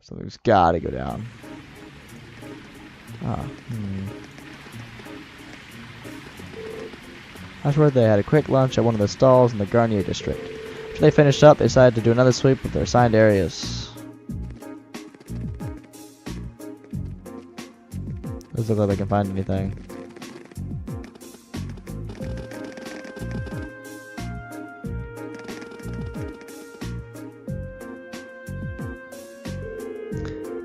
Something's gotta go down. Afterward, they had a quick lunch at one of the stalls in the Garnier district. After they finished up, they decided to do another sweep of their assigned areas. Doesn't look like they can find anything.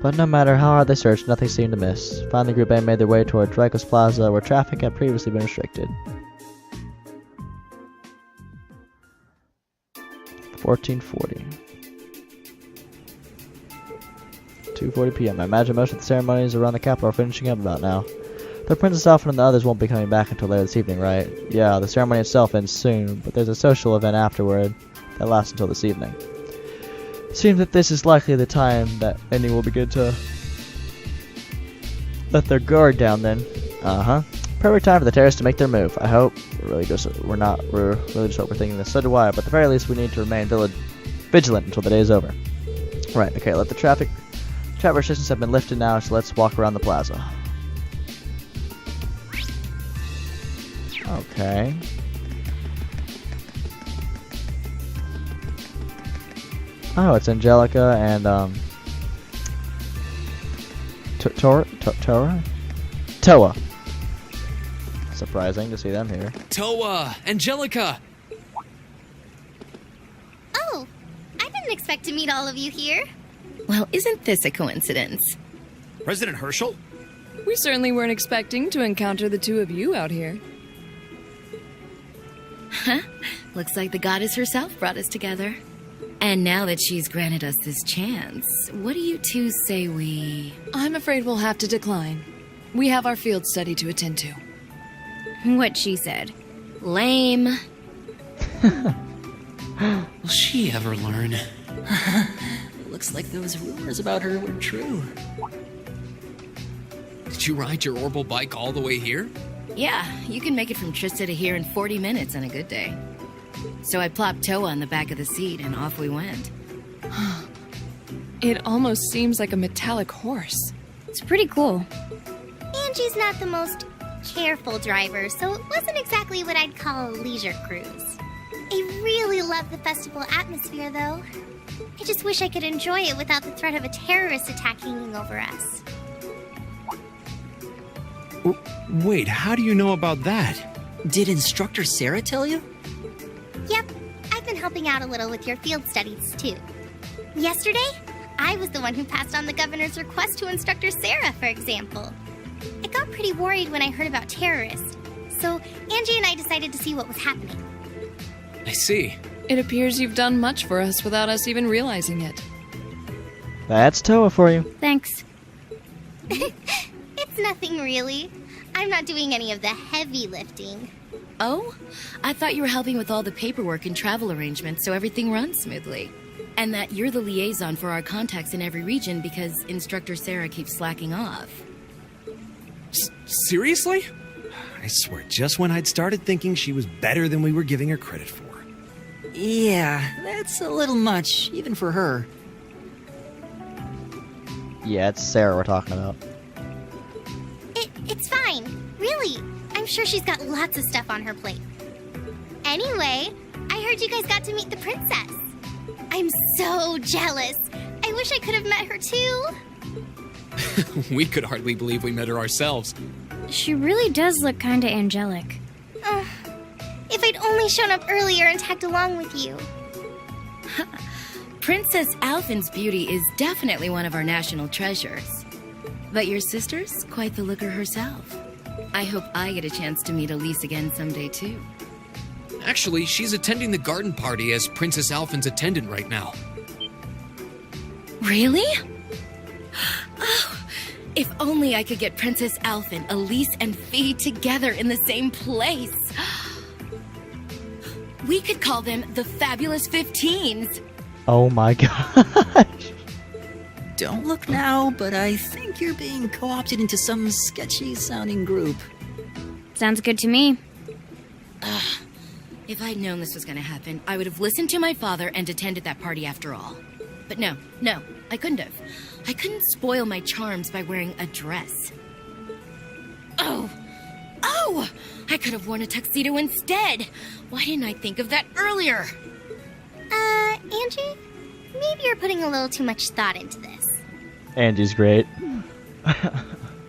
But no matter how hard they searched, nothing seemed to miss. Finally, Group A made their way toward Dreykus Plaza, where traffic had previously been restricted. 1440. 2:40 p.m. I imagine most of the ceremonies around the capital are finishing up about now. The Princess Alpha and the others won't be coming back until later this evening, right? Yeah, the ceremony itself ends soon, but there's a social event afterward that lasts until this evening. It seems that this is likely the time that ending will begin to let their guard down then. Perfect time for the terrorists to make their move. I hope. We're really just overthinking this. So do I, but at the very least we need to remain vigilant until the day is over. Right, okay, let the traffic restrictions have been lifted now, so let's walk around the plaza. Okay. Oh, it's Angelica and Toa. Surprising to see them here. Toa! Angelica! Oh, I didn't expect to meet all of you here. Well, isn't this a coincidence? President Herschel? We certainly weren't expecting to encounter the two of you out here. Huh? Looks like the goddess herself brought us together. And now that she's granted us this chance, what do you two say we... I'm afraid we'll have to decline. We have our field study to attend to. What she said. Lame. Will she ever learn? Looks like those rumors about her were true. Did you ride your orbital bike all the way here? Yeah, you can make it from Trista to here in 40 minutes on a good day. So I plopped Toa on the back of the seat and off we went. It almost seems like a metallic horse. It's pretty cool. Angie's not the most careful driver, so it wasn't exactly what I'd call a leisure cruise. I really love the festival atmosphere, though. I just wish I could enjoy it without the threat of a terrorist attack hanging over us. Wait, how do you know about that? Did Instructor Sarah tell you? Yep, I've been helping out a little with your field studies, too. Yesterday, I was the one who passed on the governor's request to Instructor Sarah, for example. I got pretty worried when I heard about terrorists, so Angie and I decided to see what was happening. I see. It appears you've done much for us without us even realizing it. That's Toa for you. Thanks. It's nothing really. I'm not doing any of the heavy lifting. Oh? I thought you were helping with all the paperwork and travel arrangements so everything runs smoothly. And that you're the liaison for our contacts in every region because Instructor Sarah keeps slacking off. Seriously? I swear, just when I'd started thinking she was better than we were giving her credit for. Yeah, that's a little much, even for her. Yeah, it's Sarah we're talking about. It's fine. Really. I'm sure she's got lots of stuff on her plate. Anyway, I heard you guys got to meet the princess. I'm so jealous. I wish I could have met her too. We could hardly believe we met her ourselves. She really does look kinda angelic. If I'd only shown up earlier and tagged along with you. Princess Alphen's beauty is definitely one of our national treasures. But your sister's quite the looker herself. I hope I get a chance to meet Elise again someday, too. Actually, she's attending the garden party as Princess Alphen's attendant right now. Really? Oh, if only I could get Princess Alphen, Elise, and Fee together in the same place. We could call them the Fabulous 15s. Oh my gosh. Don't look now, but I think you're being co-opted into some sketchy-sounding group. Sounds good to me. If I'd known this was going to happen, I would have listened to my father and attended that party after all. But no, I couldn't have. I couldn't spoil my charms by wearing a dress. Oh! I could have worn a tuxedo instead. Why didn't I think of that earlier? Angie? Maybe you're putting a little too much thought into this. Angie's great.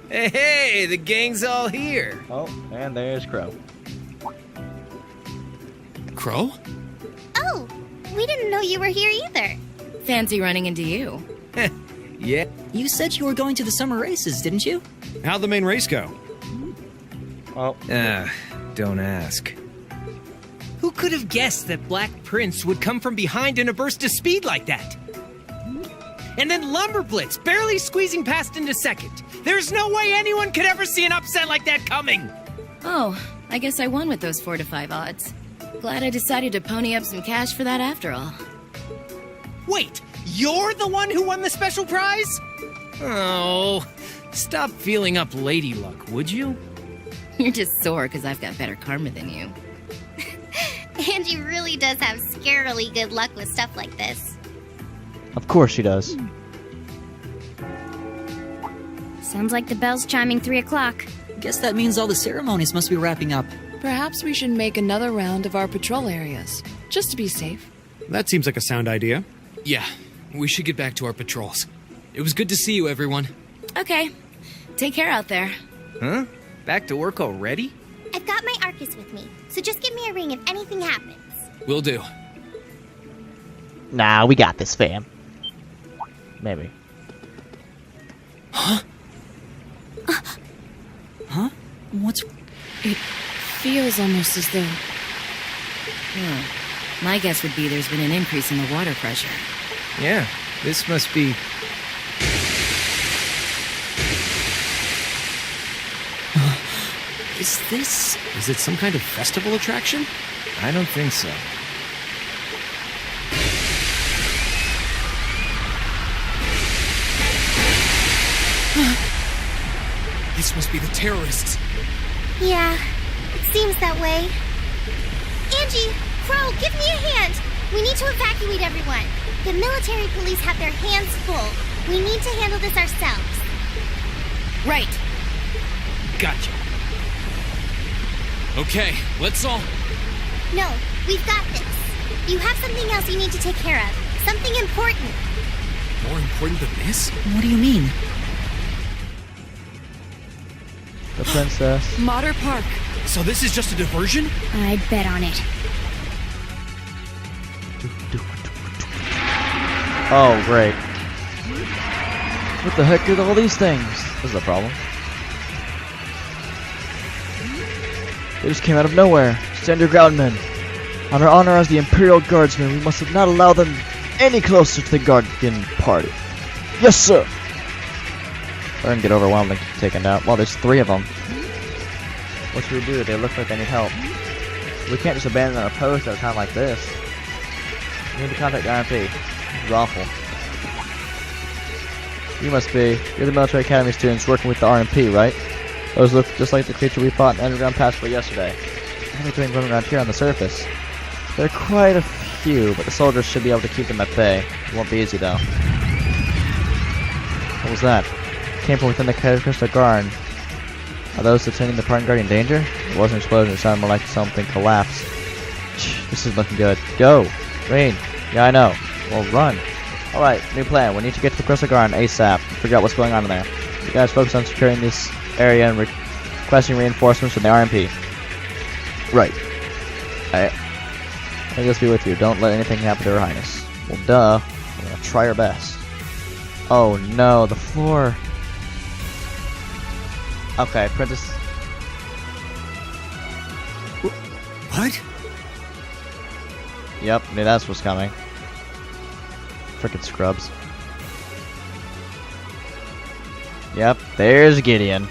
Hey, the gang's all here. Oh, and there's Crow. Crow? Oh, we didn't know you were here either. Fancy running into you. Yeah. You said you were going to the summer races, didn't you? How'd the main race go? Oh. Don't ask. Who could have guessed that Black Prince would come from behind in a burst of speed like that? And then Lumber Blitz barely squeezing past into second. There's no way anyone could ever see an upset like that coming. Oh, I guess I won with those 4 to 5 odds. Glad I decided to pony up some cash for that after all. Wait, you're the one who won the special prize? Oh, stop feeling up lady luck, would you? You're just sore because I've got better karma than you. Angie really does have scarily good luck with stuff like this. Of course she does. Sounds like the bell's chiming 3 o'clock. Guess that means all the ceremonies must be wrapping up. Perhaps we should make another round of our patrol areas, just to be safe. That seems like a sound idea. Yeah, we should get back to our patrols. It was good to see you, everyone. Okay, take care out there. Huh? Back to work already? I've got my Arcus with me, so just give me a ring if anything happens. Will do. Nah, we got this, fam. Maybe. Huh? What's... It feels almost as though... My guess would be there's been an increase in the water pressure. Yeah, this must be... Is this... Is it some kind of festival attraction? I don't think so. This must be the terrorists. Yeah, it seems that way. Angie, Crow, give me a hand. We need to evacuate everyone. The military police have their hands full. We need to handle this ourselves. Right. Gotcha. Okay, let's all... No, we've got this. You have something else you need to take care of. Something important. More important than this? What do you mean? The princess. Mater Park. So this is just a diversion? I'd bet on it. Oh, great. What the heck are all these things? This is a problem. They just came out of nowhere. Stand your ground, men. On our honor as the Imperial Guardsmen, we must not allow them any closer to the Guardian Party. Yes, sir! They're gonna get overwhelmed and taken out. Well, there's 3 of them. What should we do? They look like they need help. We can't just abandon our post at a time like this. We need to contact the RMP. This is awful. You must be. You're the Military Academy students working with the RMP, right? Those look just like the creature we fought in the underground passageway yesterday. How many doing running around here on the surface? There are quite a few, but the soldiers should be able to keep them at bay. It won't be easy, though. What was that? It came from within the Crystal Garden. Are those attending the Parting Guard in danger? It wasn't an explosion, it sounded more like something collapsed. This is looking good. Go! Rean! Yeah, I know. Well, run. Alright, new plan. We need to get to the Crystal Garden ASAP. Figure out what's going on in there. You guys focus on securing this area and requesting reinforcements from the RMP. Right. I'll just be with you. Don't let anything happen to Her Highness. Well, duh. We're gonna try our best. Oh no, the floor. Okay, Princess. What? Yep, knew that's what's coming. Frickin' scrubs. Yep, there's Gideon.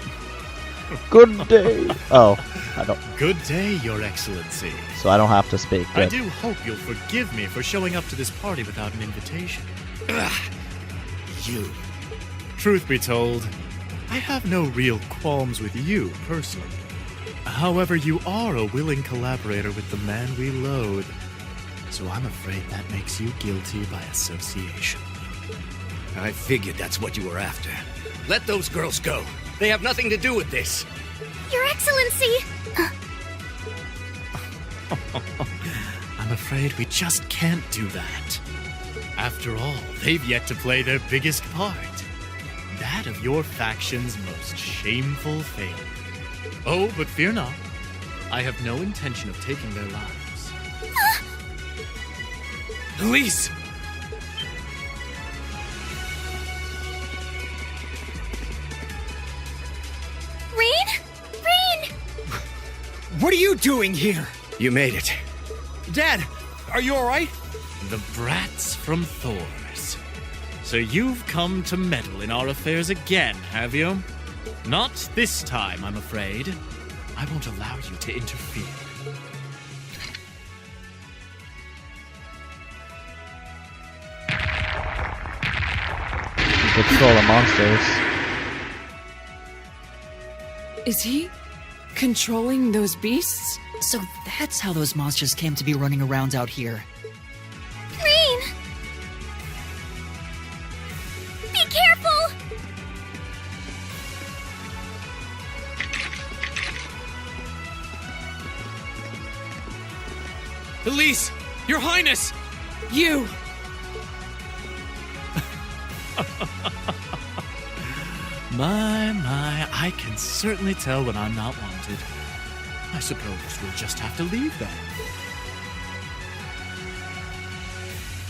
Good day. Oh, I don't. Good day, Your Excellency. So I don't have to speak. I Good. do hope you'll forgive me for showing up to this party without an invitation. Ugh. You. Truth be told, I have no real qualms with you, personally. However, you are a willing collaborator with the man we loathe. So I'm afraid that makes you guilty by association. I figured that's what you were after. Let those girls go. They have nothing to do with this. Your Excellency! I'm afraid we just can't do that. After all, they've yet to play their biggest part. That of your faction's most shameful failure. Oh, but fear not. I have no intention of taking their lives. Elise! Rean? Rean! What are you doing here? You made it. Dad, are you alright? The brats from Thors. So you've come to meddle in our affairs again, have you? Not this time, I'm afraid. I won't allow you to interfere. Control the monsters. Is he controlling those beasts? So that's how those monsters came to be running around out here. Rean! Be careful! Elise! Your Highness! You! My, I can certainly tell when I'm not wanted. I suppose we'll just have to leave then.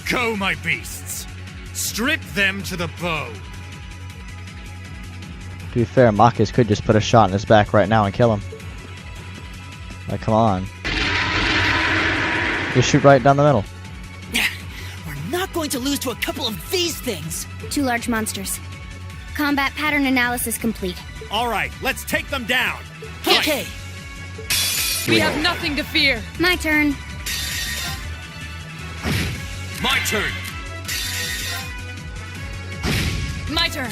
Go, my beasts! Strip them to the bone! To be fair, Marcus could just put a shot in his back right now and kill him. Like, come on. Just shoot right down the middle. We're not going to lose to a couple of these things. 2 large monsters. Combat pattern analysis complete. All right, let's take them down. Okay. We have nothing to fear. My turn. My turn! My turn.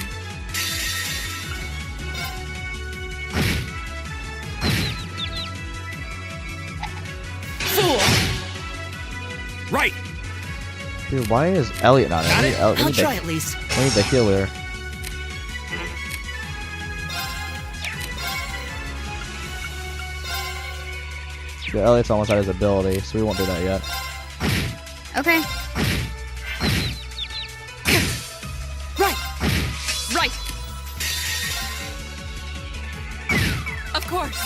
Fool! Right. Dude, why is Elliot not in? Got it? We I'll need try at least. we need the healer. Yeah, Elliot's almost out his ability, so we won't do that yet. Okay. Right! Right! Of course!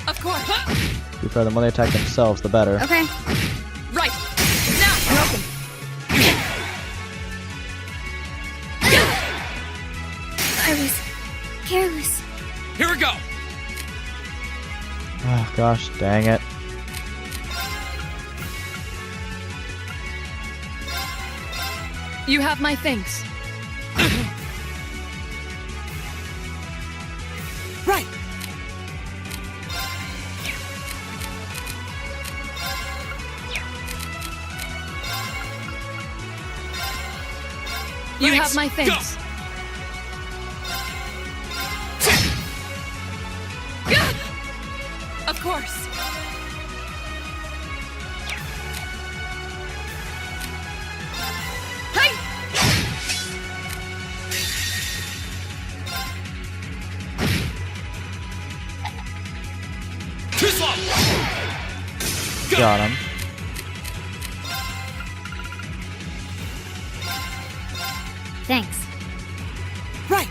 Of course! To be fair, the more they attack themselves, the better. Okay. Right! Now! I was careless. Here we go! Oh gosh, dang it. You have my thanks. Right. You Thanks. have my thanks. Of course. Hi! Too slow! Got him. Thanks. Right.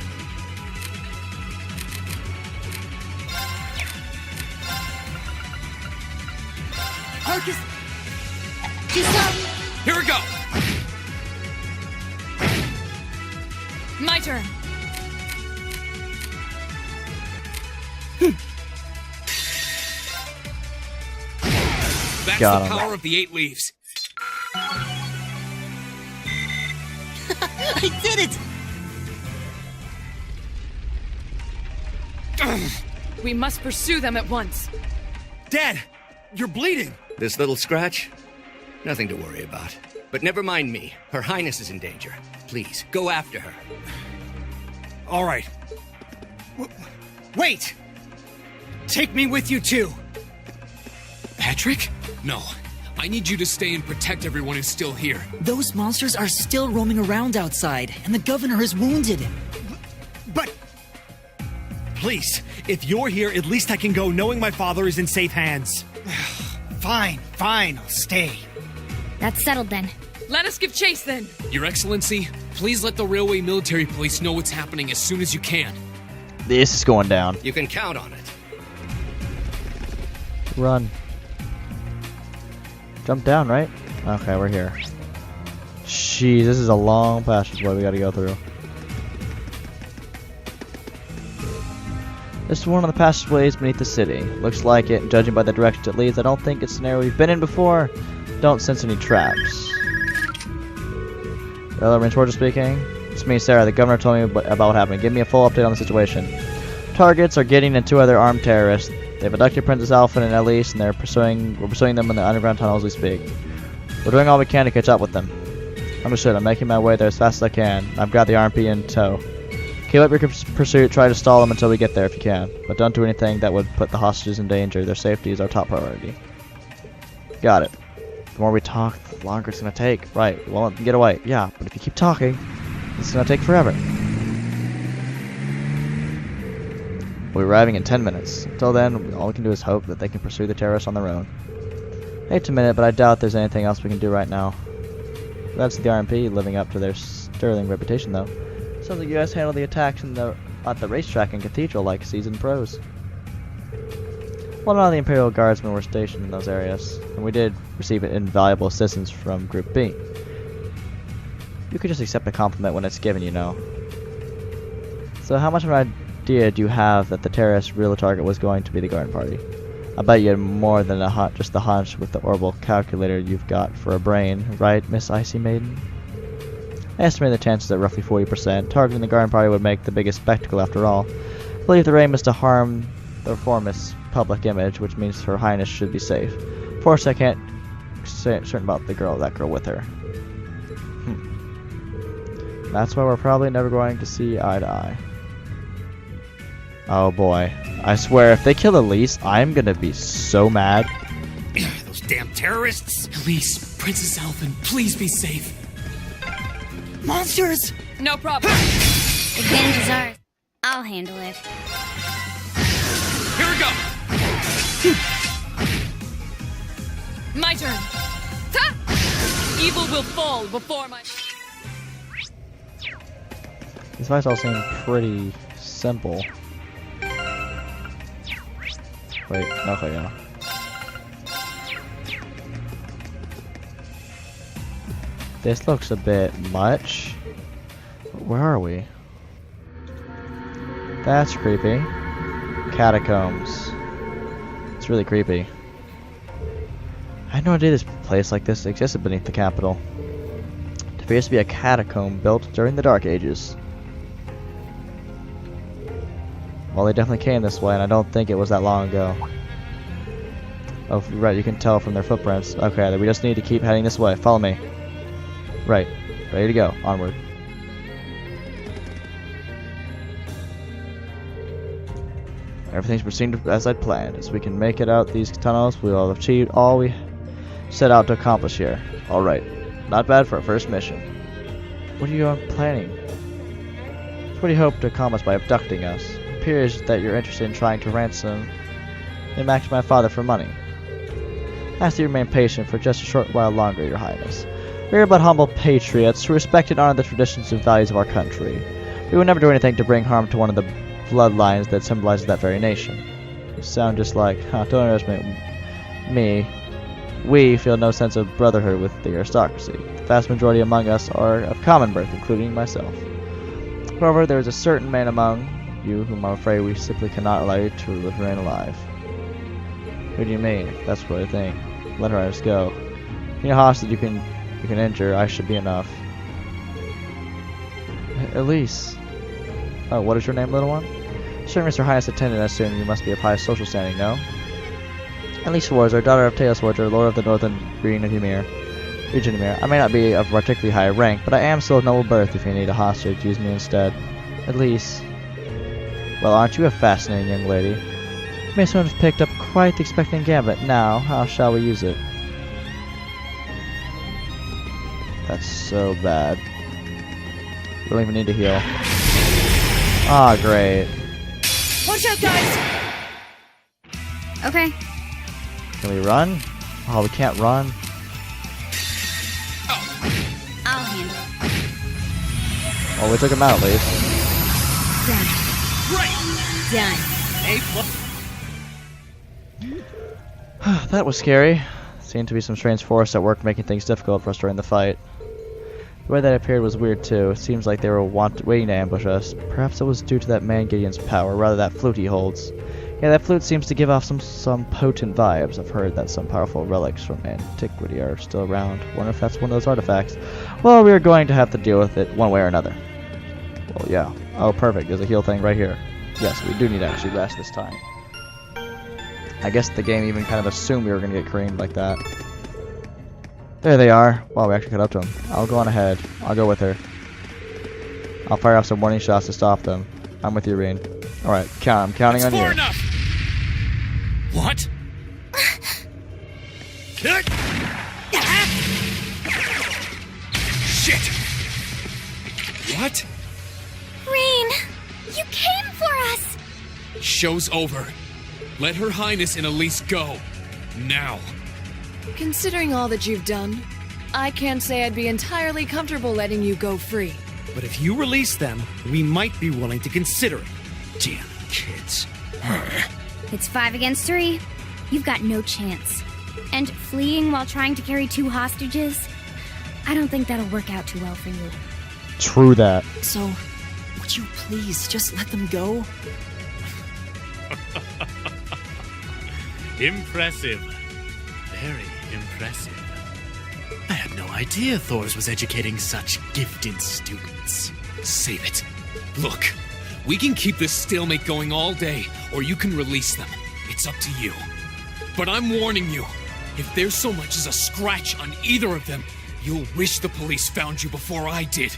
Arcus. Too slow. Here we go! My turn. That's Got the him. power of the 8 leaves. I did it. We must pursue them at once. Dad, you're bleeding. This little scratch? Nothing to worry about. But never mind me. Her Highness is in danger. Please, go after her. All right. Wait! Take me with you too. Patrick? No. I need you to stay and protect everyone who's still here. Those monsters are still roaming around outside, and the governor is wounded. But... Please, if you're here, at least I can go knowing my father is in safe hands. Fine, I'll stay. That's settled then. Let us give chase then. Your Excellency, please let the Railway Military Police know what's happening as soon as you can. This is going down. You can count on it. Run. Jump down, right? Okay, we're here. Jeez, this is a long passageway we gotta go through. This is one of the passageways beneath the city. Looks like it, judging by the direction it leads. I don't think it's an area we've been in before. Don't sense any traps. Hello, Rean Schwarzer speaking. It's me, Sarah. The governor told me about what happened. Give me a full update on the situation. Targets are Gideon and 2 other armed terrorists. They've abducted Princess Alpha and Elise, and we're pursuing them in the underground tunnels as we speak. We're doing all we can to catch up with them. Understood. I'm making my way there as fast as I can. I've got the RMP in tow. Keep up your pursuit. Try to stall them until we get there if you can. But don't do anything that would put the hostages in danger. Their safety is our top priority. Got it. The more we talk, the longer it's going to take. Right. We won't get away. Yeah, but if you keep talking, it's going to take forever. We'll be arriving in 10 minutes. Until then, all we can do is hope that they can pursue the terrorists on their own. Hate to admit it, but I doubt there's anything else we can do right now. That's the RMP living up to their sterling reputation, though. Sounds like you guys handled the attacks at the racetrack and cathedral like seasoned pros. Well, none of the Imperial Guardsmen were stationed in those areas, and we did receive invaluable assistance from Group B. You could just accept a compliment when it's given, you know. So how much of an idea do you have that the terrorist's real target was going to be the garden party? I bet you had more than just the hunch with the orbital calculator you've got for a brain, right, Miss Icy Maiden? I estimate the chances at roughly 40%. Targeting the garden party would make the biggest spectacle after all. I believe the aim is to harm the reformist's public image, which means Her Highness should be safe. Of course, I can't say certain about that girl with her. That's why we're probably never going to see eye to eye. Oh boy. I swear, if they kill Elise, I'm gonna be so mad. Those damn terrorists! Elise, Princess Alphen, please be safe. Monsters! No problem. Advantage is ours. I'll handle it. Here we go! My turn. Ha! Evil will fall before my... These fights all seem pretty simple. Wait, okay, yeah. This looks a bit much. Where are we? That's creepy. Catacombs. It's really creepy. I had no idea this place like this existed beneath the capital. It appears to be a catacomb built during the Dark Ages. Well, they definitely came this way, and I don't think it was that long ago. Oh, right, you can tell from their footprints. Okay, we just need to keep heading this way. Follow me. Right, ready to go. Onward. Everything's proceeding as I'd planned. As we can make it out these tunnels, we will have achieved all we set out to accomplish here. Alright, not bad for a first mission. What are you planning? What do you hope to accomplish by abducting us? It appears that you're interested in trying to ransom and match my father for money. I ask that you remain patient for just a short while longer, Your Highness. We are but humble patriots who respect and honor the traditions and values of our country. We would never do anything to bring harm to one of the bloodlines that symbolizes that very nation. You sound just like, don't underestimate me. We feel no sense of brotherhood with the aristocracy. The vast majority among us are of common birth, including myself. However, there is a certain man among you whom I'm afraid we simply cannot allow you to remain alive. Who do you mean? That's what I think. Let her just go. Any hostage you can injure, I should be enough. Elise. Oh, what is your name, little one? Sure, Mr. Highness attendant, I assume you must be of high social standing, no? Elise Schwarzer, daughter of Thors Military, Lord of the Northern Region of Ymir. I may not be of particularly high rank, but I am still of noble birth. If you need a hostage, use me instead. Elise. Well, aren't you a fascinating young lady? You may soon have picked up quite the expectant gambit. Now, how shall we use it? That's so bad. We don't even need to heal. Ah, great. Watch out, guys! Okay. Can we run? Oh, we can't run. I'll handle it. Oh, we took him out at least. Done. Done. That was scary. Seemed to be some strange force at work making things difficult for us during the fight. The way that appeared was weird too. It seems like they were waiting to ambush us. Perhaps it was due to that man Gideon's power, rather that flute he holds. Yeah, that flute seems to give off some potent vibes. I've heard that some powerful relics from antiquity are still around. Wonder if that's one of those artifacts. Well, we're going to have to deal with it one way or another. Well, yeah. Oh, perfect. There's a heal thing right here. Yes, we do need to actually rest this time. I guess the game even kind of assumed we were going to get creamed like that. There they are. Wow, we actually got up to them. I'll go on ahead. I'll go with her. I'll fire off some warning shots to stop them. I'm with you, Rean. Alright, I'm counting on you. Far enough! What? Shit! What? Rean, you came for us! Show's over. Let Her Highness and Elise go. Now. Considering all that you've done, I can't say I'd be entirely comfortable letting you go free. But if you release them, we might be willing to consider it. Damn kids. It's 5 against 3. You've got no chance. And fleeing while trying to carry 2 hostages? I don't think that'll work out too well for you. True that. So, would you please just let them go? Impressive. Very impressive. I had no idea Thors was educating such gifted students. Save it. Look, we can keep this stalemate going all day, or you can release them. It's up to you. But I'm warning you, if there's so much as a scratch on either of them, you'll wish the police found you before I did.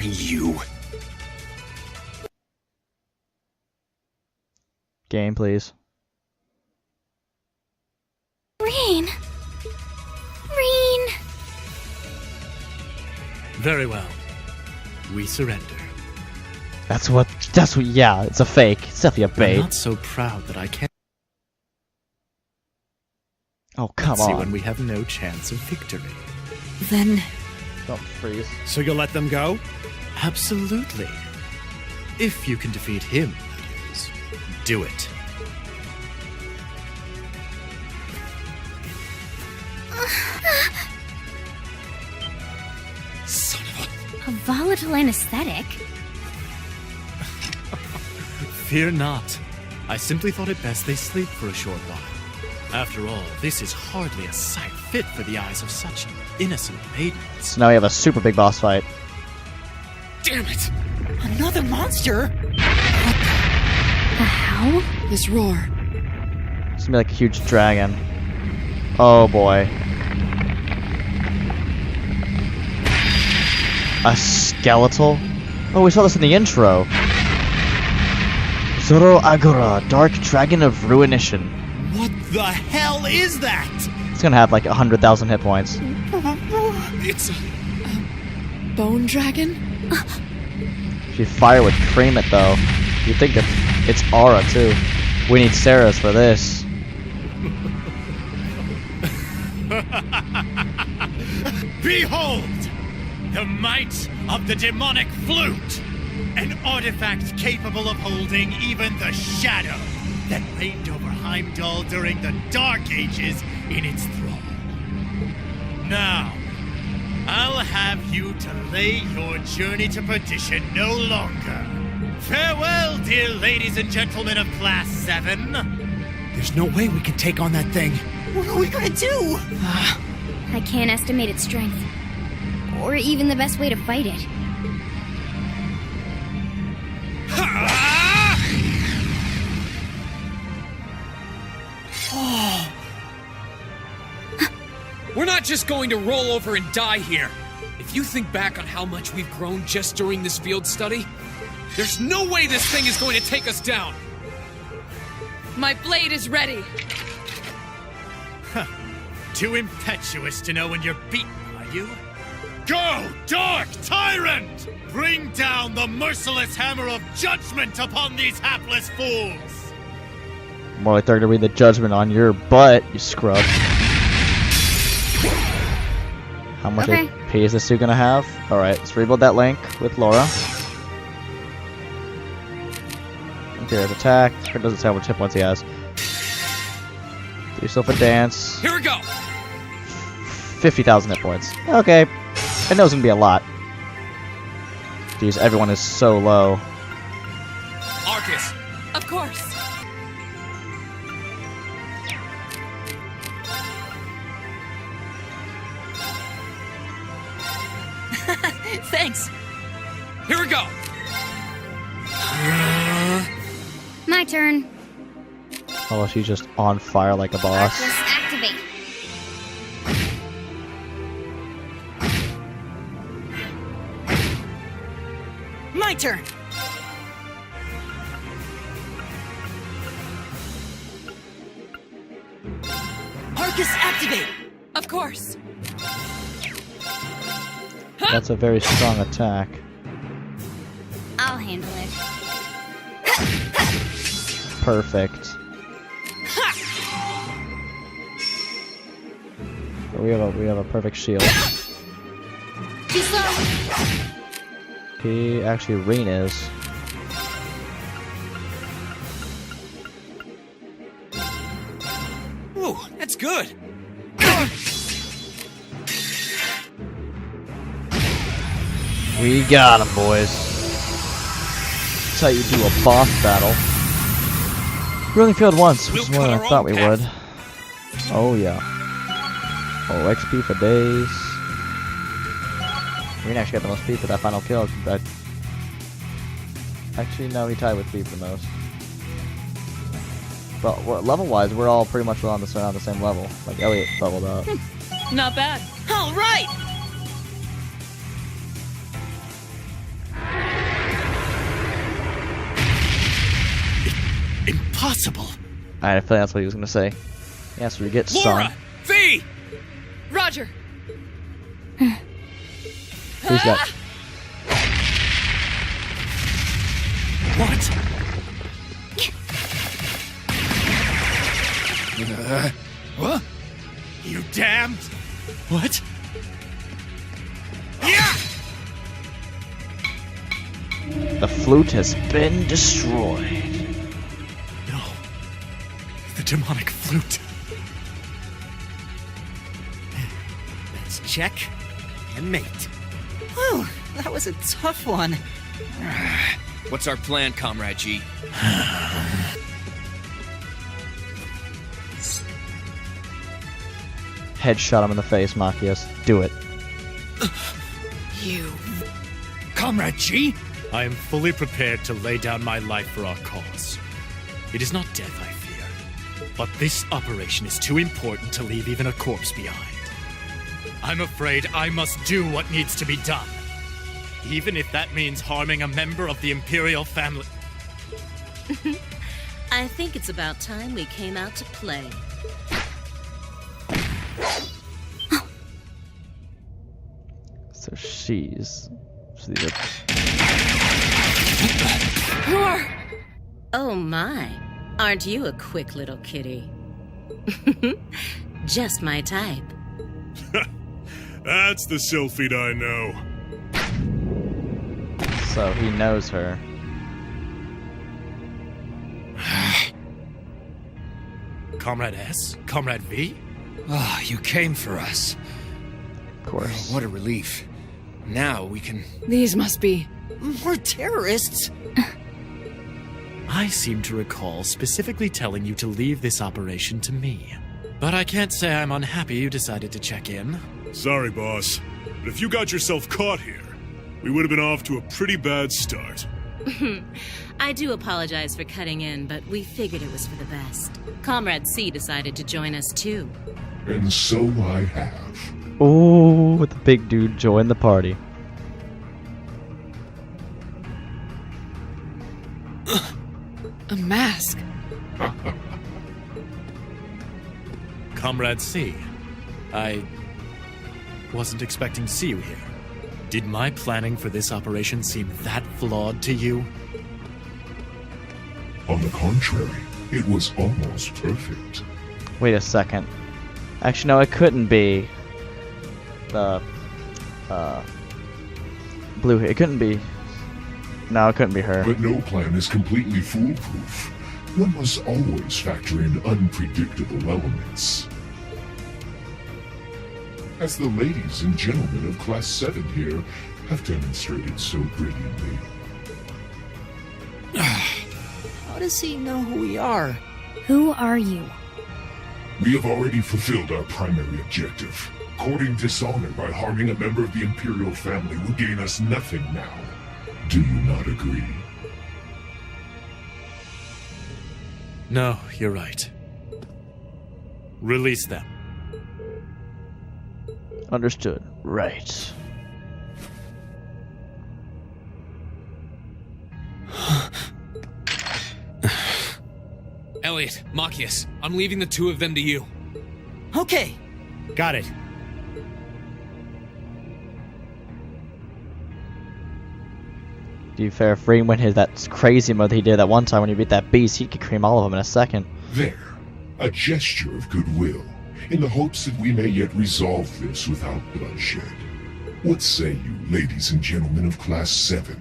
You. Game, please. Rean! Rean! Very well. We surrender. That's what, yeah, it's a fake. It's definitely a I'm bait. not so proud that I can't Oh, come see on. when we have no chance of victory. Then, Don't freeze. So you'll let them go? Absolutely. If you can defeat him, that is. Do it. Son of A volatile anesthetic? Fear not. I simply thought it best they sleep for a short while. After all, this is hardly a sight fit for the eyes of such innocent maidens. So now we have a super big boss fight. Damn it! another monster? How? This roar. It's gonna be like a huge dragon. Oh boy. A skeletal? Oh, we saw this in the intro. Zoro Agora, Dark Dragon of Ruinition. What the hell is that? It's gonna have like 100,000 hit points. It's a bone dragon? If you fire would cream it though. You'd think that it's aura too. We need Sarah's for this. Behold! The might of the demonic flute! An artifact capable of holding even the shadow that reigned over Heimdall during the Dark Ages in its thrall. Now, I'll have you delay your journey to perdition no longer. Farewell, dear ladies and gentlemen of Class 7. There's no way we can take on that thing. What are we gonna do? I can't estimate its strength. Or even the best way to fight it. We're not just going to roll over and die here. If you think back on how much we've grown just during this field study, there's no way this thing is going to take us down. My blade is ready. Too impetuous to know when you're beaten, are you? Go, dark tyrant! Bring down the merciless hammer of judgment upon these hapless fools! More like they're gonna read the judgment on your butt, you scrub. How much Okay. AP is this suit gonna have? Alright, let's rebuild that link with Laura. Okay, his attack. It doesn't say how much hit points he has. Do yourself a dance. Here we go. 50,000 hit points. Okay. I know it's gonna be a lot. Jeez, everyone is so low. Arcus. Of course. Thanks. Here we go. My turn. Oh, she's just on fire like a boss. Arcus, activate. My turn. Arcus, activate. Of course. That's a very strong attack. I'll handle it. Perfect. We have a perfect shield. Too slow. He actually Rean is. Ooh, that's good. We got him, boys. That's how you do a boss battle. We only failed once, which is more than I thought we would. Oh yeah. Oh, XP for days. Rean actually got the most XP for that final kill. Actually, no, he tied with Steve the most. But level-wise, we're all pretty much on the same level. Like Elliot leveled up. Not bad. All right. Impossible! I feel that's what he was gonna say. Yes, we get Laura! some. V! Roger. Who's that? What? What? You damned! What? Yeah! The flute has been destroyed. No. The demonic flute. Let's check and mate. Whew, that was a tough one. What's our plan, Comrade G? Headshot him in the face, Machias. Do it. You. Comrade G? I am fully prepared to lay down my life for our cause. It is not death I fear, but this operation is too important to leave even a corpse behind. I'm afraid I must do what needs to be done, even if that means harming a member of the Imperial family. I think it's about time we came out to play. So she's the Who are? Oh my, aren't you a quick little kitty? Just my type. That's the Sylphid I know. So he knows her. Comrade S? Comrade V? Ah, you came for us. Of course. What a relief. Now we can... These must be... More terrorists? I seem to recall specifically telling you to leave this operation to me. But I can't say I'm unhappy you decided to check in. Sorry, boss. But if you got yourself caught here, we would have been off to a pretty bad start. I do apologize for cutting in, but we figured it was for the best. Comrade C decided to join us too. And so I have. Oh, the big dude joined the party. a mask. Comrade C, Wasn't expecting to see you here. Did my planning for this operation seem that flawed to you? On the contrary, it was almost perfect. Wait a second. Actually, no, it couldn't be the blue. It couldn't be. No, it couldn't be her. But no plan is completely foolproof. One must always factor in unpredictable elements. As the ladies and gentlemen of Class VII here have demonstrated so brilliantly. How does he know who we are? Who are you? We have already fulfilled our primary objective. Courting dishonor by harming a member of the Imperial family will gain us nothing now. Do you not agree? No, you're right. Release them. Understood. Right. Elliot, Machias, I'm leaving the two of them to you. Okay. Got it. To be fair, if Rean went his that crazy mode he did that one time when he beat that beast, he could cream all of them in a second. There. A gesture of goodwill, in the hopes that we may yet resolve this without bloodshed. What say you, ladies and gentlemen of Class VII?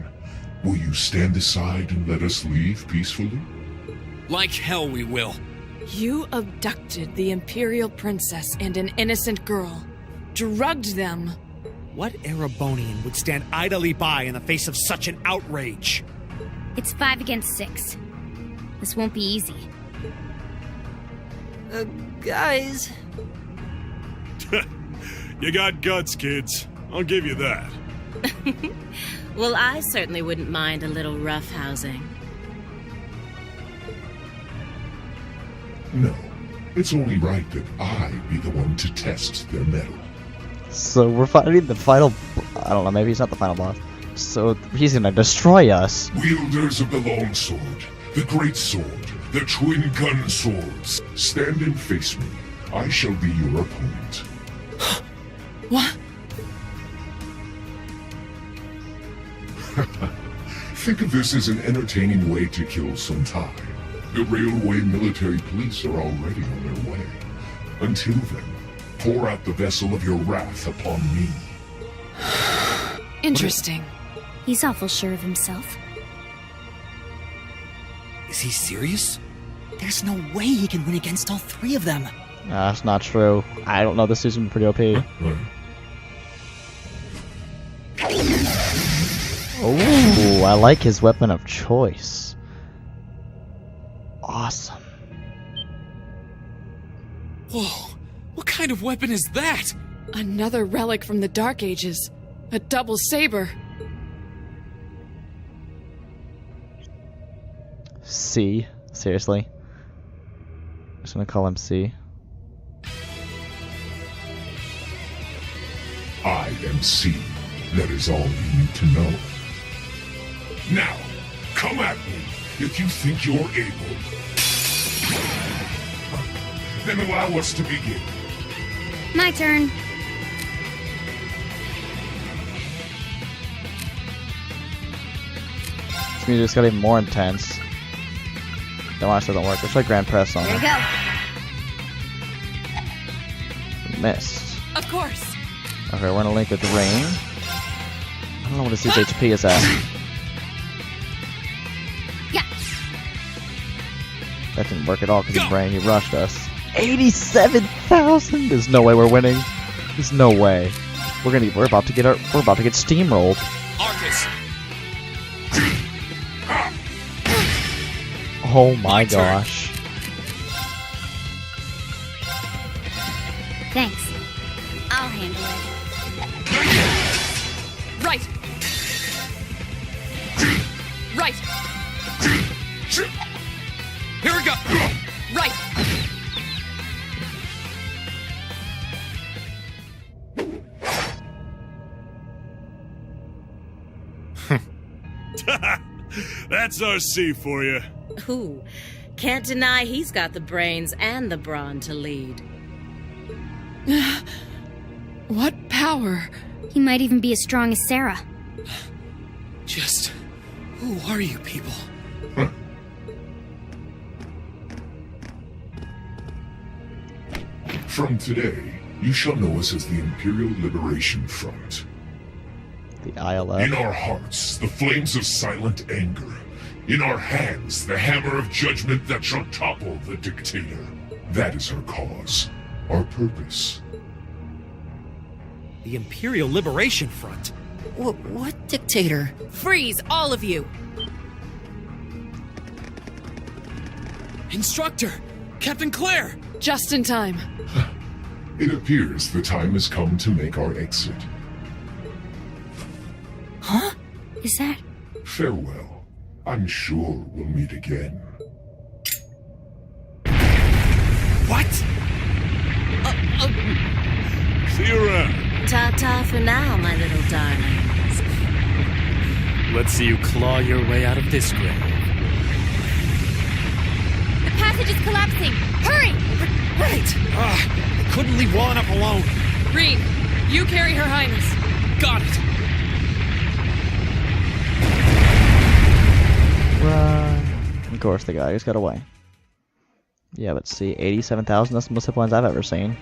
Will you stand aside and let us leave peacefully? Like hell we will. You abducted the Imperial Princess and an innocent girl. Drugged them. What Erebonian would stand idly by in the face of such an outrage? It's 5 against 6. This won't be easy. Guys. You got guts, kids. I'll give you that. Well, I certainly wouldn't mind a little roughhousing. No. It's only right that I be the one to test their mettle. So we're fighting the final. I don't know. Maybe he's not the final boss. So he's gonna destroy us. Wielders of the longsword, the great sword, the twin gun swords, stand and face me. I shall be your opponent. What? Think of this as an entertaining way to kill some time. The railway military police are already on their way. Until then, pour out the vessel of your wrath upon me. Interesting. He's awful sure of himself. Is he serious? There's no way he can win against all three of them. Nah, that's not true. I don't know. This is pretty OP. Oh, I like his weapon of choice. Awesome. Whoa, what kind of weapon is that? Another relic from the Dark Ages. A double saber. C. Seriously? I'm just gonna call him C. I am C. That is all you need to know. Now, come at me if you think you're able. Then allow us to begin. My turn. This music's got even more intense. Don't watch, doesn't work. Let's try Grand Press on There you it. go. Missed. Of course. Okay, we're gonna link with Rean. I don't know what his HP is at. Yeah. That didn't work at all because his brain, he rushed us. 87,000! There's no way we're winning. There's no way. We're about to get steamrolled. Arcus. Oh my gosh. Thanks. I'll handle it. Right. Right. Here we go. Right. That's our C for you. Ooh, can't deny he's got the brains and the brawn to lead. What power. He might even be as strong as Sarah. Just... who are you people? From today, you shall know us as the Imperial Liberation Front. The ILF. In our hearts, the flames of silent anger. In our hands, the hammer of judgment that shall topple the dictator. That is our cause, our purpose. The Imperial Liberation Front? What dictator? Freeze, all of you! Instructor! Captain Claire! Just in time. It appears the time has come to make our exit. Huh? Is that... Farewell. I'm sure we'll meet again. What? See you around. Ta-ta for now, my little darlings. Let's see you claw your way out of this grave. The passage is collapsing! Hurry! Right! I couldn't leave Wallen up alone. Rean, you carry Her Highness. Got it! Run. Of course, the guy just got away. Yeah, but see, 87,000, that's the most hit points I've ever seen.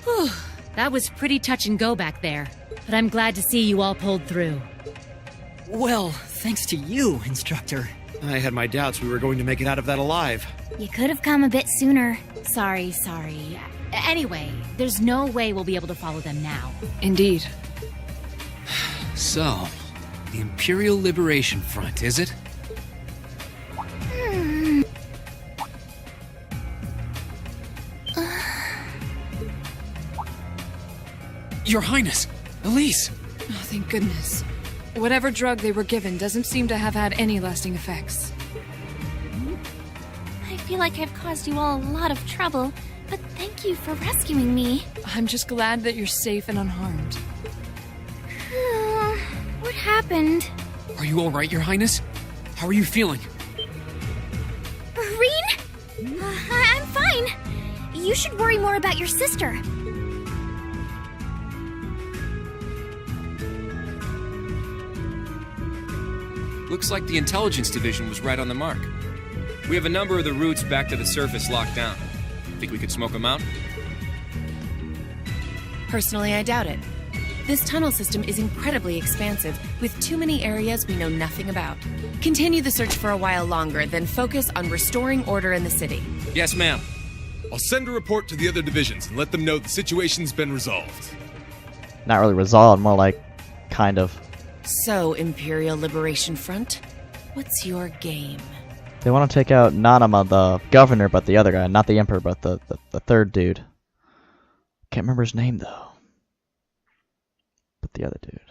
Whew, that was pretty touch and go back there. But I'm glad to see you all pulled through. Well, thanks to you, Instructor. I had my doubts we were going to make it out of that alive. You could have come a bit sooner. Sorry. Anyway, there's no way we'll be able to follow them now. Indeed. So, the Imperial Liberation Front, is it? Your Highness! Elise! Oh, thank goodness. Whatever drug they were given doesn't seem to have had any lasting effects. I feel like I've caused you all a lot of trouble, but thank you for rescuing me. I'm just glad that you're safe and unharmed. What happened? Are you alright, Your Highness? How are you feeling? Rean? I'm fine. You should worry more about your sister. Looks like the intelligence division was right on the mark. We have a number of the routes back to the surface locked down. Think we could smoke them out? Personally, I doubt it. This tunnel system is incredibly expansive, with too many areas we know nothing about. Continue the search for a while longer, then focus on restoring order in the city. Yes, ma'am. I'll send a report to the other divisions and let them know the situation's been resolved. Not really resolved, more like kind of. So, Imperial Liberation Front, what's your game? They want to take out Nanama, the governor, but the other guy. Not the emperor, but the third dude. Can't remember his name, though. But the other dude.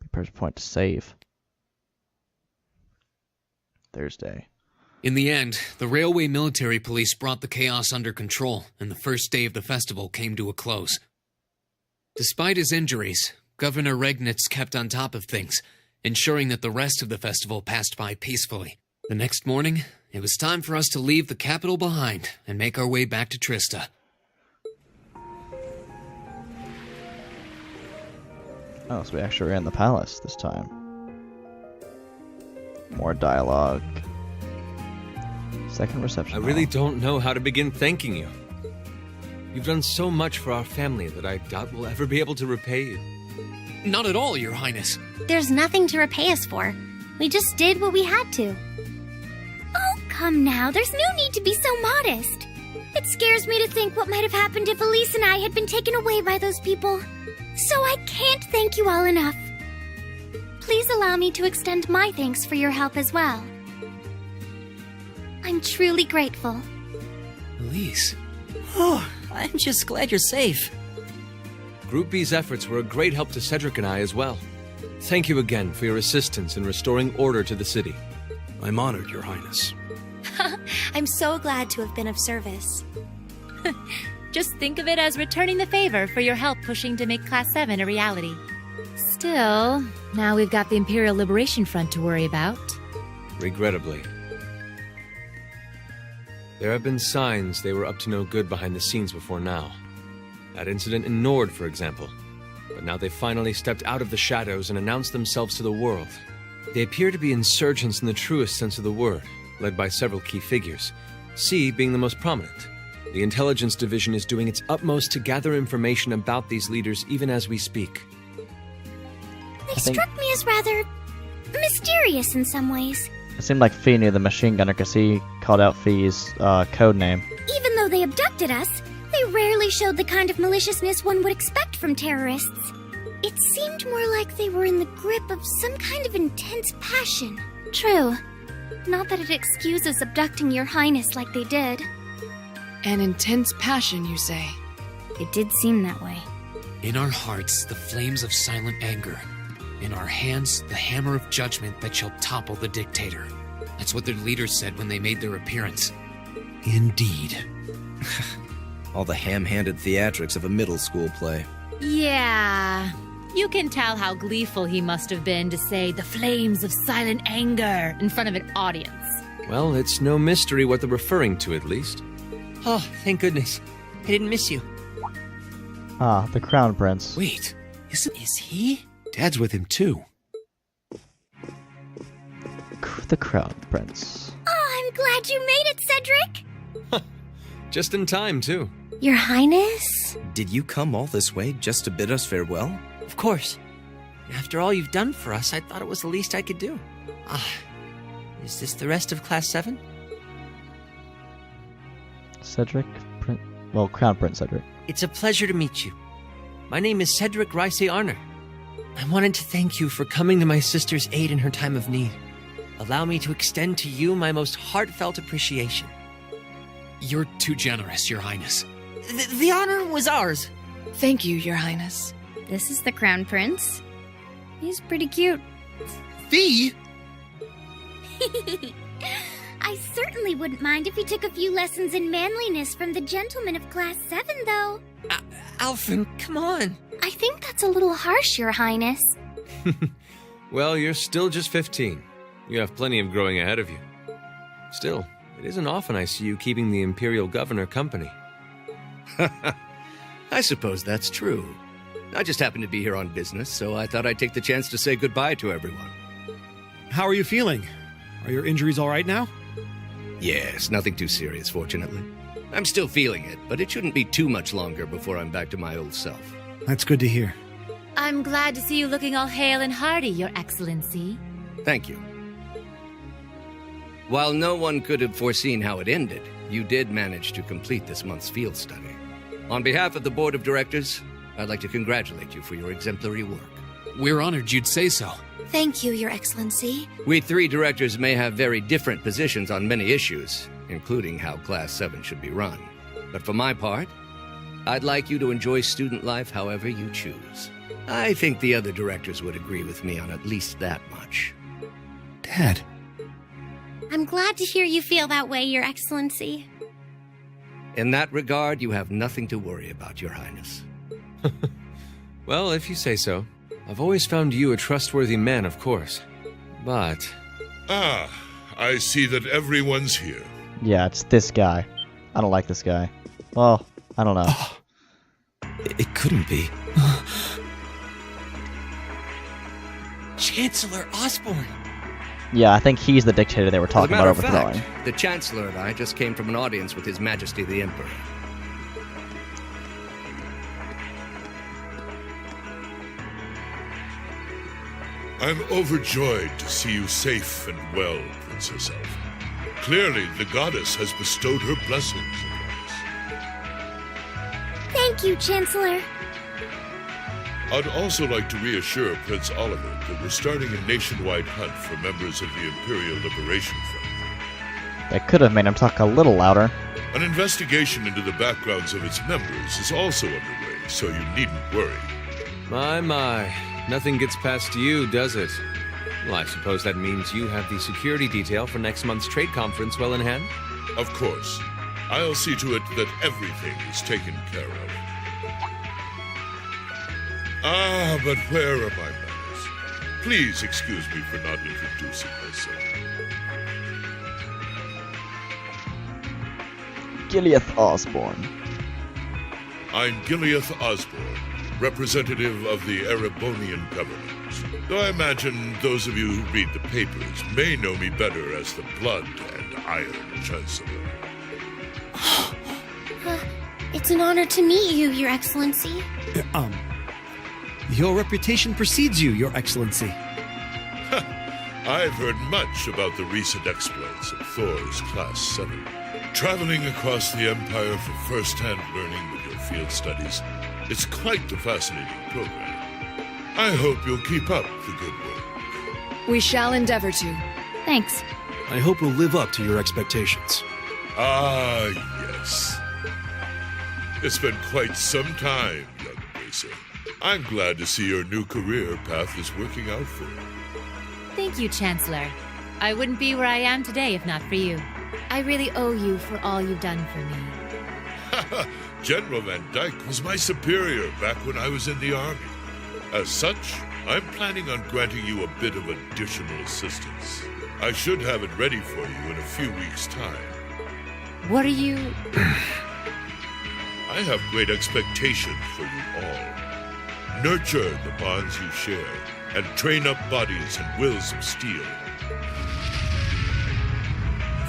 Be perfect point to save. Thursday. In the end, the Railway Military Police brought the chaos under control, and the first day of the festival came to a close. Despite his injuries, Governor Regnitz kept on top of things, ensuring that the rest of the festival passed by peacefully. The next morning, it was time for us to leave the capital behind and make our way back to Trista. Oh, so we actually were in the palace this time. More dialogue. Second reception. I really don't know how to begin thanking you. You've done so much for our family that I doubt we'll ever be able to repay you. Not at all, Your Highness. There's nothing to repay us for. We just did what we had to. Oh, come now. There's no need to be so modest. It scares me to think what might have happened if Elise and I had been taken away by those people. So I can't thank you all enough. Please allow me to extend my thanks for your help as well. I'm truly grateful. Elise. Oh, I'm just glad you're safe. Group B's efforts were a great help to Cedric and I as well. Thank you again for your assistance in restoring order to the city. I'm honored, Your Highness. I'm so glad to have been of service. Just think of it as returning the favor for your help pushing to make Class VII a reality. Still, now we've got the Imperial Liberation Front to worry about. Regrettably. There have been signs they were up to no good behind the scenes before now. That incident in Nord, for example. But now they've finally stepped out of the shadows and announced themselves to the world. They appear to be insurgents in the truest sense of the word, led by several key figures, C being the most prominent. The Intelligence Division is doing its utmost to gather information about these leaders even as we speak. They struck me as rather mysterious in some ways. It seemed like Fee knew the machine gunner because he called out Fee's code name. Even though they abducted us, they rarely showed the kind of maliciousness one would expect from terrorists. It seemed more like they were in the grip of some kind of intense passion. True. Not that it excuses abducting your highness like they did. An intense passion, you say? It did seem that way. In our hearts, the flames of silent anger. In our hands, the hammer of judgment that shall topple the dictator. That's what their leaders said when they made their appearance. Indeed. All the ham-handed theatrics of a middle school play. Yeah. You can tell how gleeful he must have been to say the flames of silent anger in front of an audience. Well, it's no mystery what they're referring to, at least. Oh, thank goodness. I didn't miss you. Ah, the Crown Prince. Wait, is he? Dad's with him, too. The Crown Prince. Oh, I'm glad you made it, Cedric! Just in time, too. Your Highness? Did you come all this way just to bid us farewell? Of course. After all you've done for us, I thought it was the least I could do. Is this the rest of Class 7? Cedric? Crown Prince Cedric. It's a pleasure to meet you. My name is Cedric Rice Arner. I wanted to thank you for coming to my sister's aid in her time of need. Allow me to extend to you my most heartfelt appreciation. You're too generous, Your Highness. The honor was ours. Thank you, Your Highness. This is the Crown Prince. He's pretty cute. Fee? I certainly wouldn't mind if he took a few lessons in manliness from the gentlemen of Class 7, though. Alphen, come on. I think that's a little harsh, Your Highness. Well, you're still just 15. You have plenty of growing ahead of you. Still, it isn't often I see you keeping the Imperial Governor company. I suppose that's true. I just happened to be here on business, so I thought I'd take the chance to say goodbye to everyone. How are you feeling? Are your injuries all right now? Yes, nothing too serious, fortunately. I'm still feeling it, but it shouldn't be too much longer before I'm back to my old self. That's good to hear. I'm glad to see you looking all hale and hearty, Your Excellency. Thank you. While no one could have foreseen how it ended, you did manage to complete this month's field study. On behalf of the Board of Directors, I'd like to congratulate you for your exemplary work. We're honored you'd say so. Thank you, Your Excellency. We three directors may have very different positions on many issues, including how Class 7 should be run. But for my part, I'd like you to enjoy student life however you choose. I think the other directors would agree with me on at least that much. Dad. I'm glad to hear you feel that way, Your Excellency. In that regard, you have nothing to worry about, Your Highness. Well, if you say so. I've always found you a trustworthy man, of course. But... Ah, I see that everyone's here. Yeah, it's this guy. I don't like this guy. Well, I don't know. It couldn't be. Chancellor Osborne. Yeah, I think he's the dictator they were talking about overthrowing. The Chancellor and I just came from an audience with His Majesty the Emperor. I'm overjoyed to see you safe and well, Princess Elf. Clearly, the goddess has bestowed her blessings upon us. Thank you, Chancellor. I'd also like to reassure Prince Oliver that we're starting a nationwide hunt for members of the Imperial Liberation Front. They could have made him talk a little louder. An investigation into the backgrounds of its members is also underway, so you needn't worry. My. Nothing gets past you, does it? Well, I suppose that means you have the security detail for next month's trade conference well in hand? Of course. I'll see to it that everything is taken care of. Ah, but where are my manners? Please excuse me for not introducing myself. Gileath Osborne. I'm Gileath Osborne, representative of the Erebonian government. Though I imagine those of you who read the papers may know me better as the Blood and Iron Chancellor. It's an honor to meet you, Your Excellency. Your reputation precedes you, Your Excellency. I've heard much about the recent exploits of Thors Class VII. Traveling across the Empire for first-hand learning with your field studies, it's quite the fascinating program. I hope you'll keep up the good work. We shall endeavor to. Thanks. I hope we'll live up to your expectations. Ah, yes. It's been quite some time, young racer. I'm glad to see your new career path is working out for you. Thank you, Chancellor. I wouldn't be where I am today if not for you. I really owe you for all you've done for me. General Van Dyke was my superior back when I was in the Army. As such, I'm planning on granting you a bit of additional assistance. I should have it ready for you in a few weeks' time. What are you... I have great expectations for you all. Nurture the bonds you share, and train up bodies and wills of steel.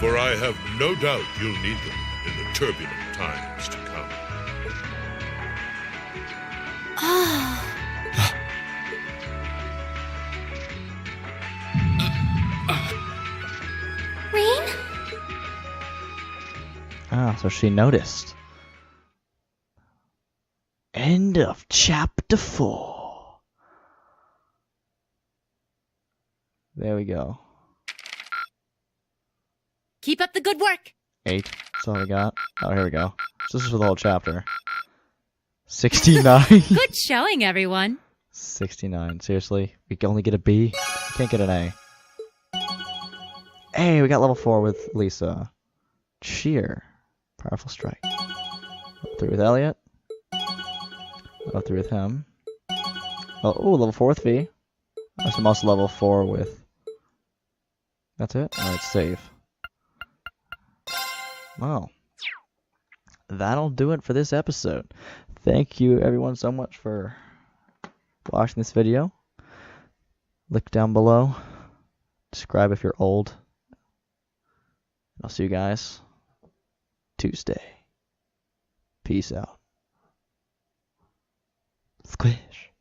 For I have no doubt you'll need them in the turbulent times to come. Rean? Ah, so she noticed. End of chapter 4. There we go. Keep up the good work. 8. That's all we got. Oh, here we go. So this is for the whole chapter. 69. Good showing, everyone. 69. Seriously? We can only get a B? Can't get an A. Hey, we got level 4 with Lisa. Cheer. Powerful strike. Level 3 with Elliot. Level 3 with him. Oh, ooh, level 4 with V. I'm also level 4 with... That's it? Alright, save. Well, that'll do it for this episode. Thank you everyone so much for watching this video. Look down below. Describe if you're old. I'll see you guys Tuesday. Peace out. Squish.